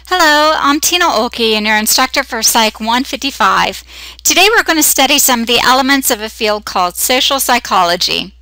Hello, I'm Tina Olke and your instructor for PSYC155. Today we're going to study some of the elements of a field called social psychology.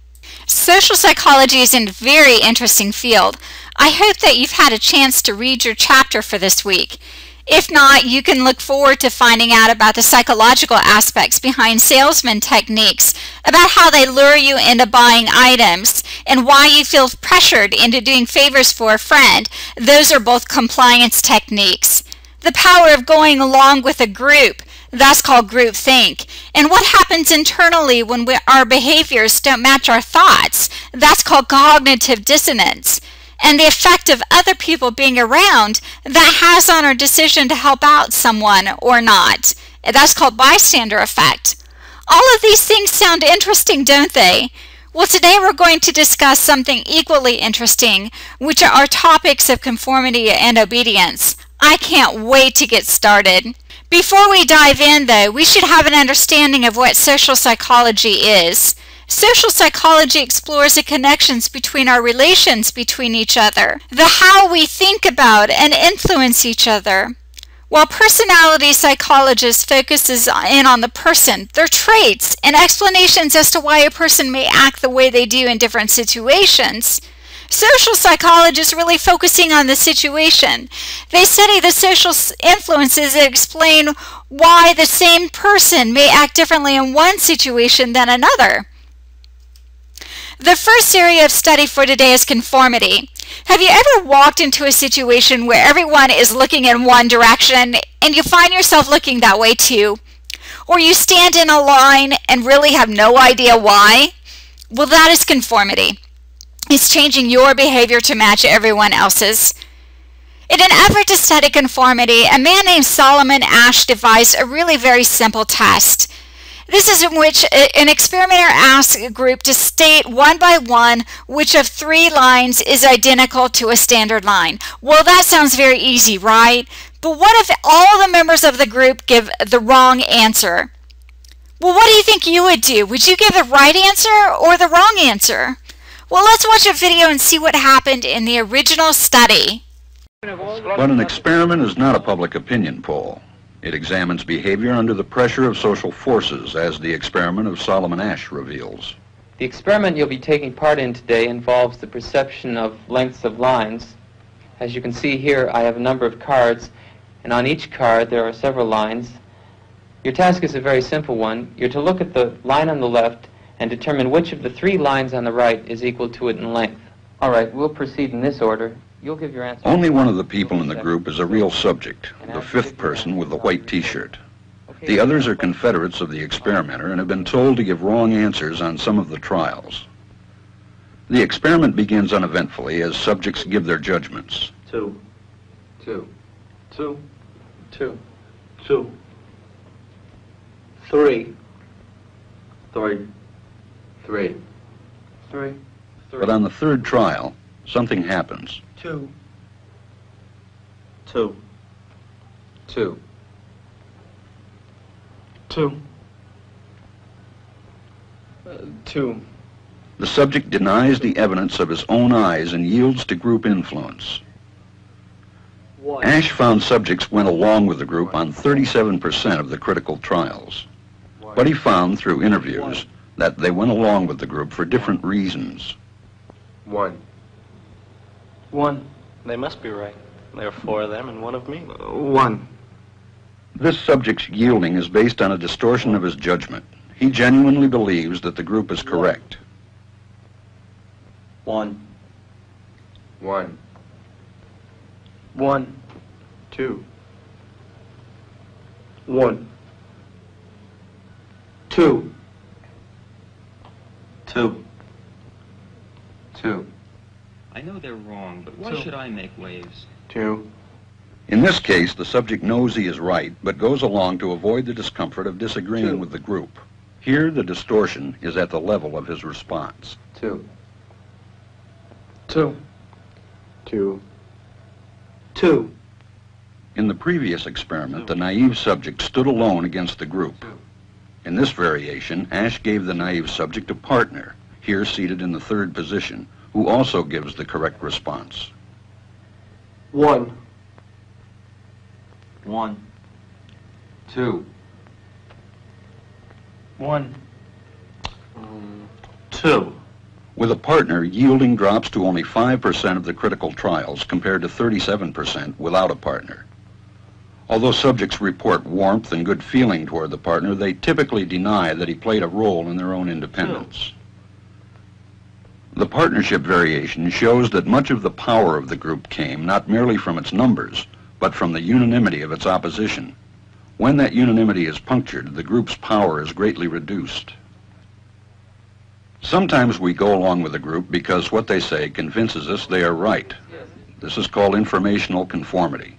Social psychology is a very interesting field. I hope that you've had a chance to read your chapter for this week. If not, you can look forward to finding out about the psychological aspects behind salesman techniques, about how they lure you into buying items, and why you feel pressured into doing favors for a friend. Those are both compliance techniques. The power of going along with a group, that's called groupthink. And what happens internally when our behaviors don't match our thoughts, that's called cognitive dissonance. And the effect of other people being around that has on our decision to help out someone or not. That's called bystander effect. All of these things sound interesting, don't they? Well, today we're going to discuss something equally interesting, which are topics of conformity and obedience. I can't wait to get started. Before we dive in, though, we should have an understanding of what social psychology is. Social psychology explores the connections between our relations between each other, the how we think about and influence each other. While personality psychologists focuses in on the person, their traits, and explanations as to why a person may act the way they do in different situations, social psychologists really focusing on the situation. They study the social influences that explain why the same person may act differently in one situation than another. The first area of study for today is conformity. Have you ever walked into a situation where everyone is looking in one direction and you find yourself looking that way too? Or you stand in a line and really have no idea why? Well, that is conformity. It's changing your behavior to match everyone else's. In an effort to study conformity, a man named Solomon Asch devised a really very simple test. This is in which an experimenter asks a group to state one by one which of three lines is identical to a standard line. Well, that sounds very easy, right? But what if all the members of the group give the wrong answer? Well, what do you think you would do? Would you give the right answer or the wrong answer? Well, let's watch a video and see what happened in the original study. But an experiment is not a public opinion poll. It examines behavior under the pressure of social forces, as the experiment of Solomon Asch reveals. The experiment you'll be taking part in today involves the perception of lengths of lines. As you can see here, I have a number of cards, and on each card there are several lines. Your task is a very simple one. You're to look at the line on the left and determine which of the three lines on the right is equal to it in length. All right, we'll proceed in this order. You'll give your answer. Only one of the people in the group is a real subject, the fifth person with the white t-shirt. The others are confederates of the experimenter and have been told to give wrong answers on some of the trials. The experiment begins uneventfully as subjects give their judgments. 2, 2, 2, 2, 2, 3, 3, 3, 3. But on the third trial, something happens. 2, 2, 2, 2, 2. The subject denies the evidence of his own eyes and yields to group influence. Asch found subjects went along with the group on 37% of the critical trials. But he found through interviews that they went along with the group for different reasons. 1. 1. They must be right. There are 4 of them and 1 of me. 1. This subject's yielding is based on a distortion of his judgment. He genuinely believes that the group is correct. 1. 1. 1. 2. 1. 2. 2. 2. I know they're wrong, but why should I make waves? 2. In this case, the subject knows he is right, but goes along to avoid the discomfort of disagreeing with the group. Here, the distortion is at the level of his response. 2. 2. 2. 2. In the previous experiment, the naive subject stood alone against the group. In this variation, Asch gave the naive subject a partner, here seated in the third position, who also gives the correct response. 1. 1. 2. 1. 2. With a partner, yielding drops to only 5% of the critical trials compared to 37% without a partner. Although subjects report warmth and good feeling toward the partner, they typically deny that he played a role in their own independence. The partnership variation shows that much of the power of the group came not merely from its numbers, but from the unanimity of its opposition. When that unanimity is punctured, the group's power is greatly reduced. Sometimes we go along with a group because what they say convinces us they are right. This is called informational conformity.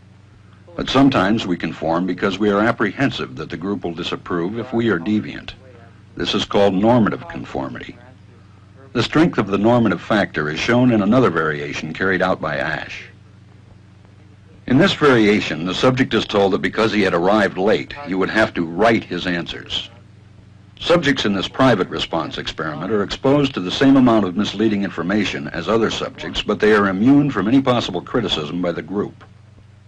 But sometimes we conform because we are apprehensive that the group will disapprove if we are deviant. This is called normative conformity. The strength of the normative factor is shown in another variation carried out by Asch. In this variation, the subject is told that because he had arrived late, he would have to write his answers. Subjects in this private response experiment are exposed to the same amount of misleading information as other subjects, but they are immune from any possible criticism by the group.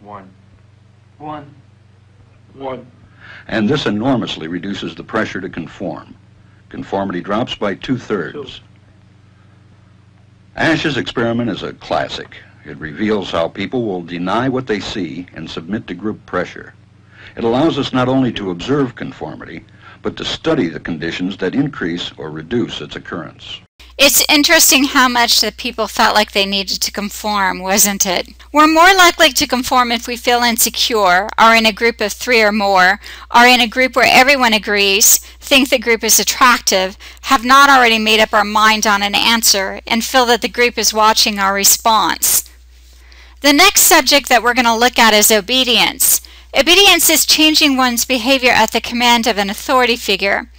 1. 1. 1. And this enormously reduces the pressure to conform. Conformity drops by 2/3. Asch's experiment is a classic. It reveals how people will deny what they see and submit to group pressure. It allows us not only to observe conformity, but to study the conditions that increase or reduce its occurrence. It's interesting how much that people felt like they needed to conform, wasn't it? We're more likely to conform if we feel insecure, are in a group of 3 or more, are in a group where everyone agrees, think the group is attractive, have not already made up our mind on an answer, and feel that the group is watching our response. The next subject that we're going to look at is obedience. Obedience is changing one's behavior at the command of an authority figure.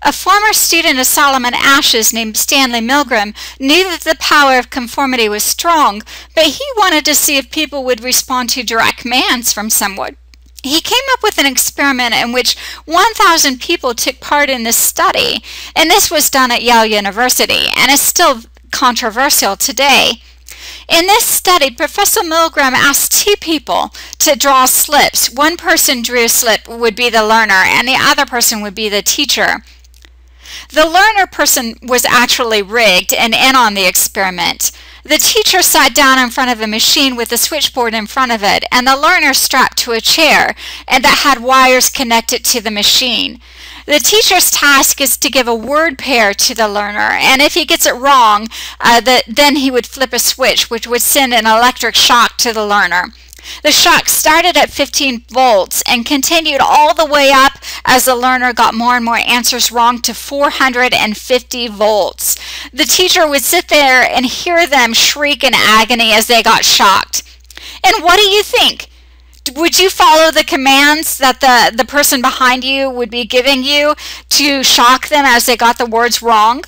A former student of Solomon Asch's named Stanley Milgram knew that the power of conformity was strong, but he wanted to see if people would respond to direct commands from someone. He came up with an experiment in which 1,000 people took part in this study, and this was done at Yale University, and is still controversial today. In this study, Professor Milgram asked 2 people to draw slips. One person drew a slip, would be the learner, and the other person would be the teacher. The learner person was actually rigged and in on the experiment. The teacher sat down in front of a machine with a switchboard in front of it, and the learner strapped to a chair and that had wires connected to the machine. The teacher's task is to give a word pair to the learner, and if he gets it wrong, then he would flip a switch, which would send an electric shock to the learner. The shock started at 15 volts and continued all the way up as the learner got more and more answers wrong to 450 volts. The teacher would sit there and hear them shriek in agony as they got shocked. And what do you think? Would you follow the commands that the person behind you would be giving you to shock them as they got the words wrong?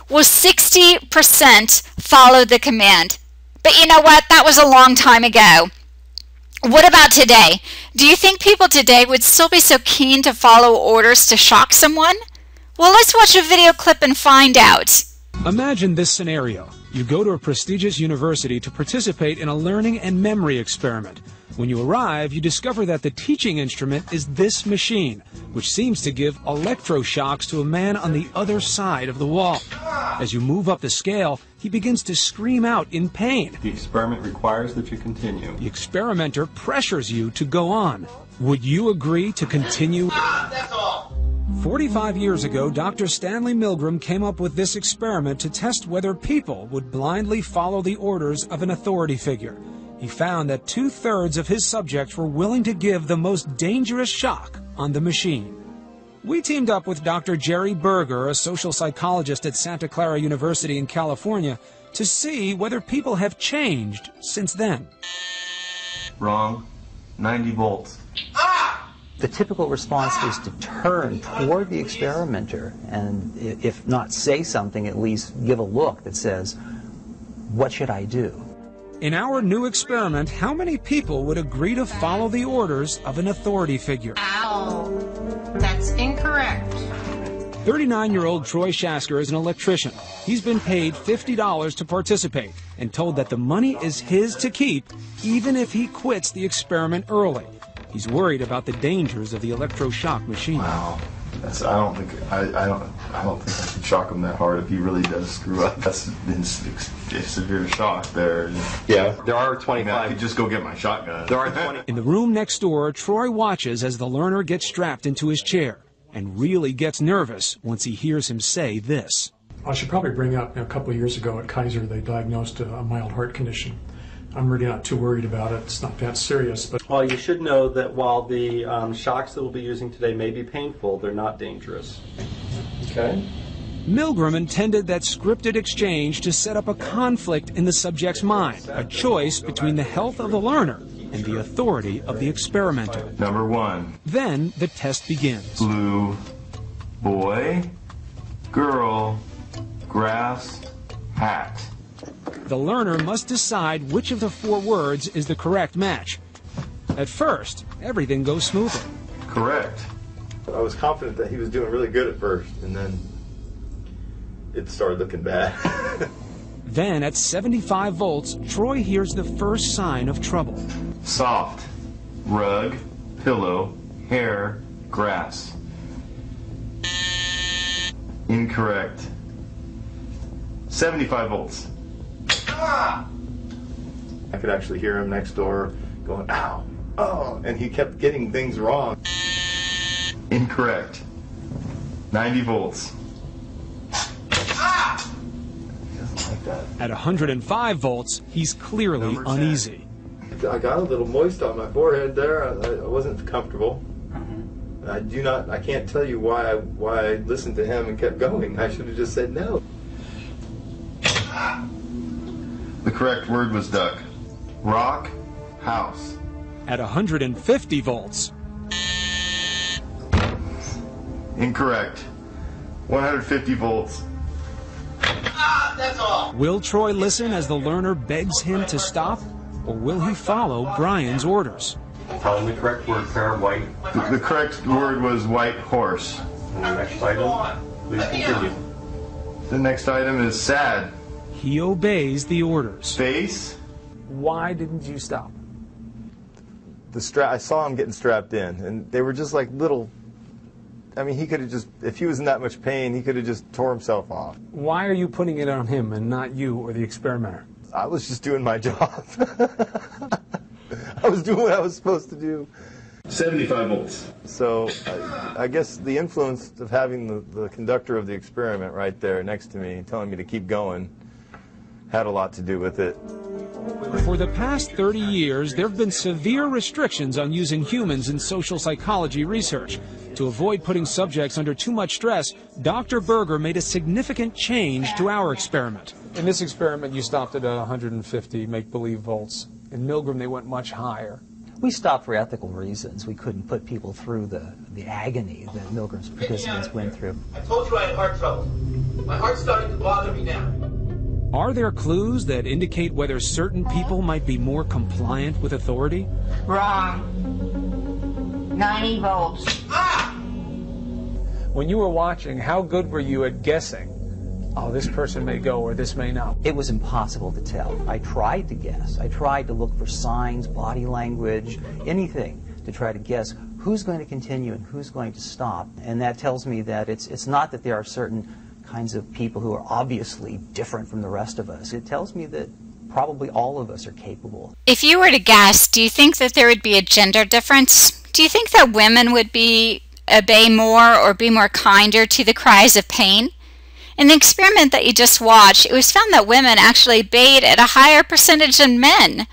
Well, 60% followed the command. But you know what? That was a long time ago. What about today? Do you think people today would still be so keen to follow orders to shock someone? Well, let's watch a video clip and find out. Imagine this scenario. You go to a prestigious university to participate in a learning and memory experiment. When you arrive, you discover that the teaching instrument is this machine, which seems to give electroshocks to a man on the other side of the wall. As you move up the scale, he begins to scream out in pain. The experiment requires that you continue. The experimenter pressures you to go on. Would you agree to continue? 45 years ago, Dr. Stanley Milgram came up with this experiment to test whether people would blindly follow the orders of an authority figure. He found that 2/3 of his subjects were willing to give the most dangerous shock on the machine. We teamed up with Dr. Jerry Berger, a social psychologist at Santa Clara University in California, to see whether people have changed since then. Wrong. 90 volts. The typical response is to turn toward the experimenter and, if not say something, at least give a look that says, "What should I do?" In our new experiment, how many people would agree to follow the orders of an authority figure? Ow. That's incorrect. 39-year-old Troy Shasker is an electrician. He's been paid $50 to participate and told that the money is his to keep even if he quits the experiment early. He's worried about the dangers of the electroshock machine. Wow. I don't think I could shock him that hard if he really does screw up. That's been severe shock there. Yeah, there are 25. I could just go get my shotgun. There are 20. In the room next door, Troy watches as the learner gets strapped into his chair and really gets nervous once he hears him say this. I should probably bring up, a couple of years ago at Kaiser, they diagnosed a mild heart condition. I'm really not too worried about it. It's not that serious. But well, you should know that while the shocks that we'll be using today may be painful, they're not dangerous. Okay? Milgram intended that scripted exchange to set up a conflict in the subject's mind, a choice between the health of the learner and the authority of the experimenter. Number 1. Then the test begins. Blue, boy, girl, grass, hat. The learner must decide which of the 4 words is the correct match. At first, everything goes smoothly. Correct. I was confident that he was doing really good at first, and then it started looking bad. Then, at 75 volts, Troy hears the first sign of trouble. Soft, rug, pillow, hair, grass. Incorrect. 75 volts. I could actually hear him next door going, ow, oh, and he kept getting things wrong. Incorrect. 90 volts. Like that. At 105 volts, he's clearly uneasy. I got a little moist on my forehead there. I wasn't comfortable. I can't tell you why I listened to him and kept going. I should have just said no. The correct word was duck. Rock, house. At 150 volts. Incorrect. 150 volts. That's all. Will Troy listen as the learner begs him to stop, or will he follow Brian's orders? Tell him the correct word, sir. White. The correct word was white horse. And the next item, please continue. The next item is sad. He obeys the orders. Face. Why didn't you stop? I saw him getting strapped in, and they were just like little. I mean, he could have just, if he was in that much pain, he could have just tore himself off. Why are you putting it on him and not you or the experimenter? I was just doing my job. I was doing what I was supposed to do. 75 volts. So I guess the influence of having the conductor of the experiment right there next to me telling me to keep going had a lot to do with it. For the past 30 years, there have been severe restrictions on using humans in social psychology research. To avoid putting subjects under too much stress, Dr. Berger made a significant change to our experiment. In this experiment, you stopped at 150 make-believe volts. In Milgram, they went much higher. We stopped for ethical reasons. We couldn't put people through the agony that Milgram's participants went through. I told you I had heart trouble. My heart's starting to bother me now. Are there clues that indicate whether certain people might be more compliant with authority? Wrong. 90 volts. When you were watching, how good were you at guessing, oh, this person may go or this may not? It was impossible to tell. I tried to guess. I tried to look for signs, body language, anything to try to guess who's going to continue and who's going to stop. And that tells me that it's not that there are certain kinds of people who are obviously different from the rest of us. It tells me that probably all of us are capable. If you were to guess, do you think that there would be a gender difference? Do you think that women would obey more or be more kinder to the cries of pain? In the experiment that you just watched, it was found that women actually obeyed at a higher percentage than men.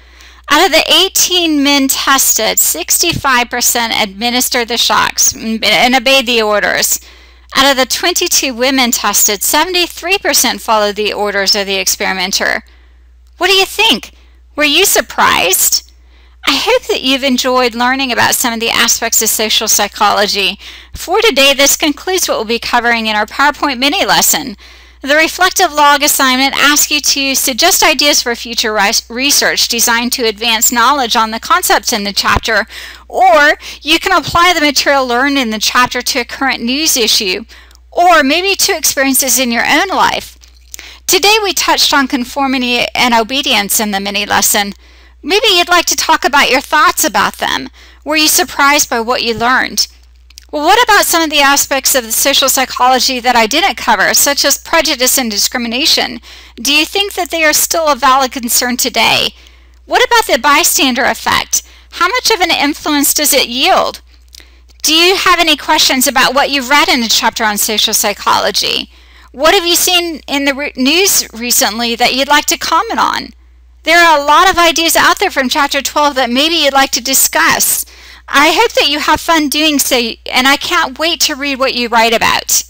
Out of the 18 men tested, 65% administered the shocks and obeyed the orders. Out of the 22 women tested, 73% followed the orders of the experimenter. What do you think? Were you surprised? I hope that you've enjoyed learning about some of the aspects of social psychology. For today, this concludes what we'll be covering in our PowerPoint mini lesson. The reflective log assignment asks you to suggest ideas for future research designed to advance knowledge on the concepts in the chapter, or you can apply the material learned in the chapter to a current news issue, or maybe to experiences in your own life. Today we touched on conformity and obedience in the mini lesson. Maybe you'd like to talk about your thoughts about them. Were you surprised by what you learned? Well, what about some of the aspects of the social psychology that I didn't cover, such as prejudice and discrimination? Do you think that they are still a valid concern today? What about the bystander effect? How much of an influence does it yield? Do you have any questions about what you read in a chapter on social psychology? What have you seen in the news recently that you'd like to comment on? There are a lot of ideas out there from Chapter 12 that maybe you'd like to discuss. I hope that you have fun doing so, and I can't wait to read what you write about.